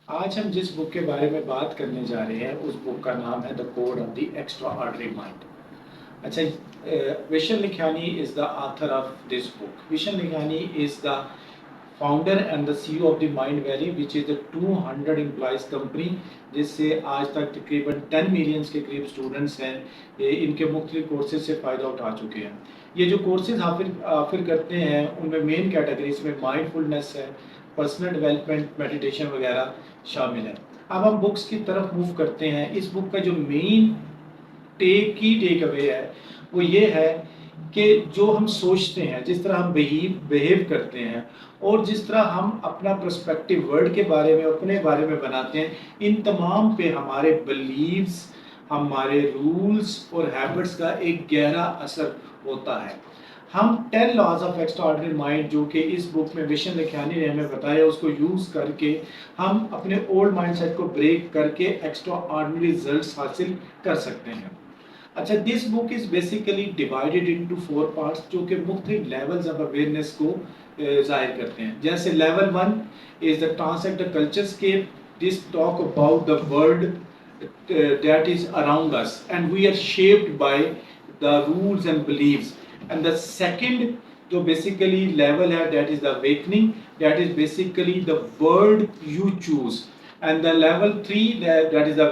आज हम जिस बुक के बारे में बात करने जा रहे हैं उस बुक का नाम है the code of the extraordinary mind. अच्छा, Vishen Lakhiani is the author of this book. Vishen Lakhiani is the founder and the CEO of the Mindvalley which is the 200 employees company, जिससे आज तक तकरीबन 10 मिलियंस के करीब स्टूडेंट्स हैं इनके मुख्तलिफ कोर्सेज से फ़ायदा उठा चुके हैं। ये जो कोर्सेज ऑफर करते हैं उनमें मेन कैटेगरीज में माइंडफुलनेस है, पर्सनल डेवलपमेंट, मेडिटेशन वगैरह शामिल है। अब हम बुक्स की तरफ मूव करते हैं। इस बुक का जो मेन टेक अवे है वो ये है कि जो हम सोचते हैं, जिस तरह हम बिहेव करते हैं और जिस तरह हम अपना पर्सपेक्टिव वर्ल्ड के बारे में, अपने बारे में बनाते हैं, इन तमाम पे हमारे बिलीव्स, हमारे रूल्स और हैबिट्स का एक गहरा असर होता है। हम 10 लॉज ऑफ एक्स्ट्राऑर्डिनरी माइंड जो कि इस बुक में विशन लिखानी ने हमें बताया, उसको यूज़ करके हम अपने ओल्ड माइंडसेट को ब्रेक करके एक्स्ट्राऑर्डिनरी रिजल्ट्स हासिल कर सकते हैं। अच्छा, this book is basically divided into 4 parts जो कि मुख्तलिफ लेवल्स ऑफ अवेयरनेस को जाहिर करते हैं। जैसे level 1 is the transcend the culturescape. This talk about the world that is around us and we are shaped by the rules and beliefs. And the second जो basically level है, that is the awakening, that is basically the world you choose. And the level 3 that is the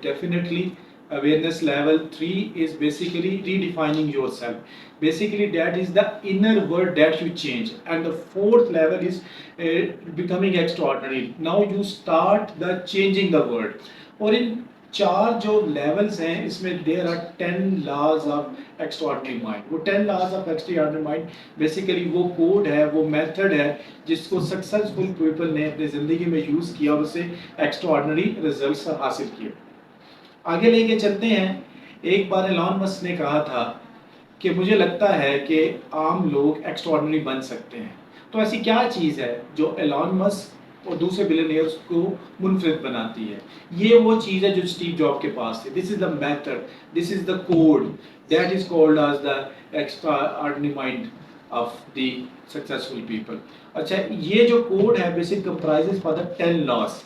definitely awareness level 3 is basically redefining yourself. Basically that is the inner world that you change. And the fourth level is becoming extraordinary. Now you start the changing the world. और इन 4 जो levels हैं इसमें there are 10 laws of extraordinary mind. वो 10 laws of extraordinary mind basically वो code है, वो method है जिसको सक्सेसफुल पीपल ने अपनी ज़िंदगी में यूज़ किया और उससे एक्स्ट्राऑर्डिनरी रिजल्ट्स हासिल किए। आगे लेके चलते हैं। एक बार एलॉन मस्क ने कहा था कि मुझे लगता है कि आम लोग एक्स्ट्राऑर्डिनरी बन सकते हैं। तो ऐसी क्या चीज़ है जो एलॉन मस्क और दूसरे बिलियनियर्स को मुनफरिद बनाती है? ये वो चीज़ है जो स्टीव जॉब के पास थी। This is the method, this is the code that is called as the extraordinary mind of the successful people. अच्छा, ये जो कोड है basic comprises for the 10 laws.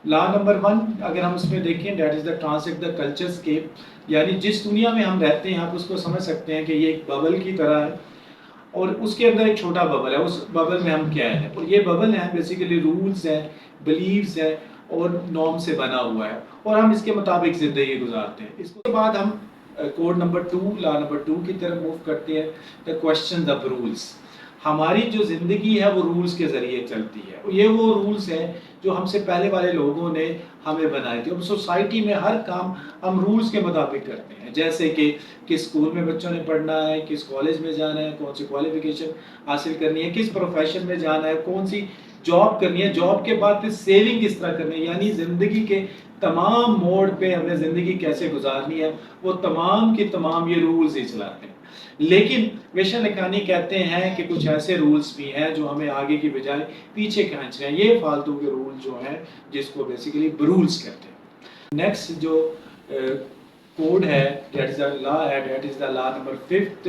Law number 1 अगर हम उसमें देखें, that is the transcend the culturescape, यानी जिस दुनिया में हम रहते हैं आप उसको समझ सकते हैं कि ये एक बबल की तरह है और उसके अंदर एक छोटा बबल है। उस बबल में हम क्या है, और ये बबल है बेसिकली रूल्स है, बिलीव्स है और नॉर्म से बना हुआ है और हम इसके मुताबिक ज़िंदगी गुजारते हैं। इसके बाद हम कोड नंबर 2, लॉ नंबर 2 की तरफ मूव करते हैं। The question of rules. हमारी जो ज़िंदगी है वो रूल्स के ज़रिए चलती है। ये वो रूल्स हैं जो हमसे पहले वाले लोगों ने हमें बनाए थे। अब सोसाइटी में हर काम हम रूल्स के मुताबिक करते हैं, जैसे कि किस स्कूल में बच्चों ने पढ़ना है, किस कॉलेज में जाना है, कौन सी क्वालिफिकेशन हासिल करनी है, किस प्रोफेशन में जाना है, कौन सी जॉब करनी है, जॉब के बाद फिर सेविंग किस तरह करनी है, यानी ज़िंदगी के तमाम मोड़ पे हमने ज़िंदगी कैसे गुजारनी है, वो तमाम के तमाम ये रूल्स ही चलाते हैं। लेकिन विशन लिखानी कहते हैं कि कुछ ऐसे रूल्स भी हैं जो हमें आगे की बजाय पीछे खींच रहे हैं। ये फालतू के रूल जो हैं जिसको बेसिकली रूल्स कहते हैं। नेक्स्ट जो कोड है, दैट इज द लॉ है, that is the law number 5,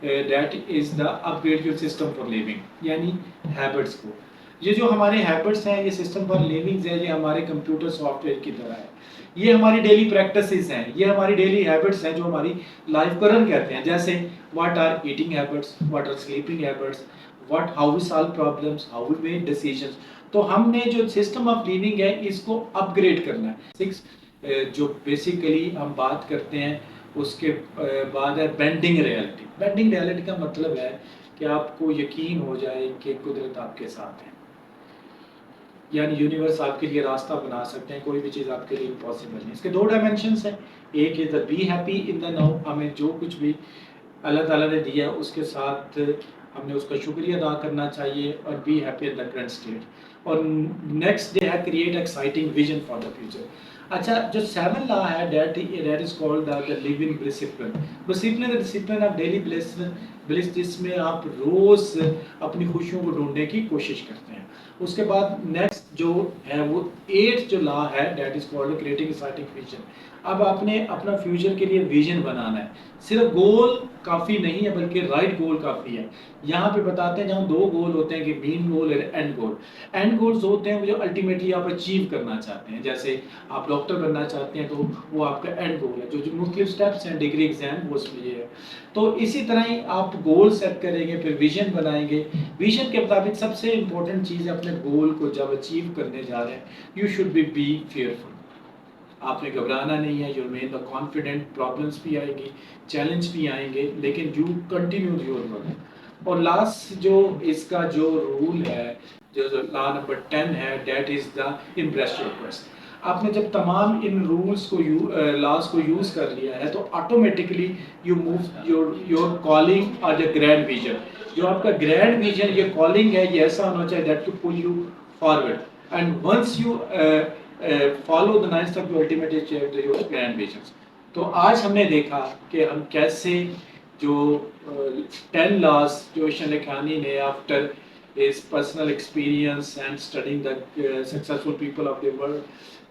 that is the upgrade your system for living, यानी हैबिट्स को। ये जो हमारे हैबिट्स हैं, ये सिस्टम फॉर लिविंग है, ये हमारे कंप्यूटर सॉफ्टवेयर की तरह है। ये हमारी डेली प्रैक्टिसेस हैं, ये हमारी डेली हैबिट्स हैं जो हमारी लाइफ को रन करते हैं। जैसे what are eating habits, what are sleeping habits, what how we solve problems, how we make decisions. तो हमने जो सिस्टम ऑफ लिविंग है इसको अपग्रेड करना है। 6 जो बेसिकली हम बात करते हैं उसके बाद है बेंडिंग रियलिटी। बेंडिंग रियलिटी का मतलब है कि आपको यकीन हो जाए कि कुदरत आपके साथ है, यानी यूनिवर्स आपके लिए रास्ता बना सकते हैं, कोई भी चीज़ आपके लिए इम्पॉसिबल नहीं। इसके 2 डायमेंशंस हैं। एक is the be happy in the now, हमें जो कुछ भी अल्लाह ताला ने दिया उसके साथ हमने उसका शुक्रिया अदा करना चाहिए, और be happy in the current state. और नेक्स्ट डे है create exciting vision for the future. अच्छा, जो 7 लॉ है that is called the living discipline. Discipline, the discipline of daily bliss, जिसमें आप रोज़ अपनी खुशियों को ढूंढने की कोशिश करते हैं। उसके बाद नेक्स्ट جو ہے وہ 8 جو لا ہے that is called creating exciting vision. اب آپ نے اپنا فیوچر کے لیے ویژن بنانا ہے. صرف گول کافی نہیں ہے بلکہ رائٹ گول کافی ہے. یہاں پہ بتاتے ہیں جہاں دو گول ہوتے ہیں کہ مین گول اور اینڈ گول. اینڈ گولز ہوتے ہیں جو الٹیمیٹلی آپ اچیو کرنا چاہتے ہیں. جیسے آپ ڈاکٹر بننا چاہتے ہیں تو وہ آپ کا اینڈ گول ہے. جو مختلف اسٹیپس ہیں ڈگری ایگزام وہ اس میں یہ ہے. تو اسی طرح ہی آپ گول سیٹ کریں گے پھر ویژن بنائیں گے. ویژن کے مطابق سب سے امپورٹنٹ چیز ہے اپنے گول کو جب اچیو کرنے جا رہے ہیں یو شوڈ بی فیئرفل. آپ نے گھبرانا نہیں ہے. You remain the confident. Problems بھی آئیں گی, چیلنج بھی آئیں گے, لیکن یو کنٹینیو یور ورک. اور لاسٹ جو اس کا جو رول ہے, جو لا نمبر 10 ہے, that is the impress request. آپ نے جب تمام ان رولس کو لاس کو یوز کر لیا ہے تو automatically you move your calling اور دا گرینڈ ویژن. جو آپ کا گرینڈ ویژن یہ کالنگ ہے یہ ایسا ہونا چاہیے that to pull you forward. And once you follow the 9 step you ultimately achieve your grand visions. تو آج ہم نے دیکھا کہ ہم کیسے جو 10 لاس جو وشن لکھانی نے after his personal experience and studying the successful people of the world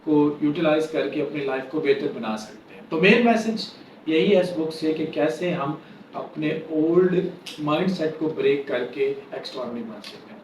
کو یوٹیلائز کر کے اپنی لائف کو بہتر بنا سکتے ہیں. تو مین میسج یہی ہے اس بک سے کہ کیسے ہم اپنے اولڈ مائنڈ سیٹ کو بریک کر کے ایکسٹراڈنری بن سکتے ہیں.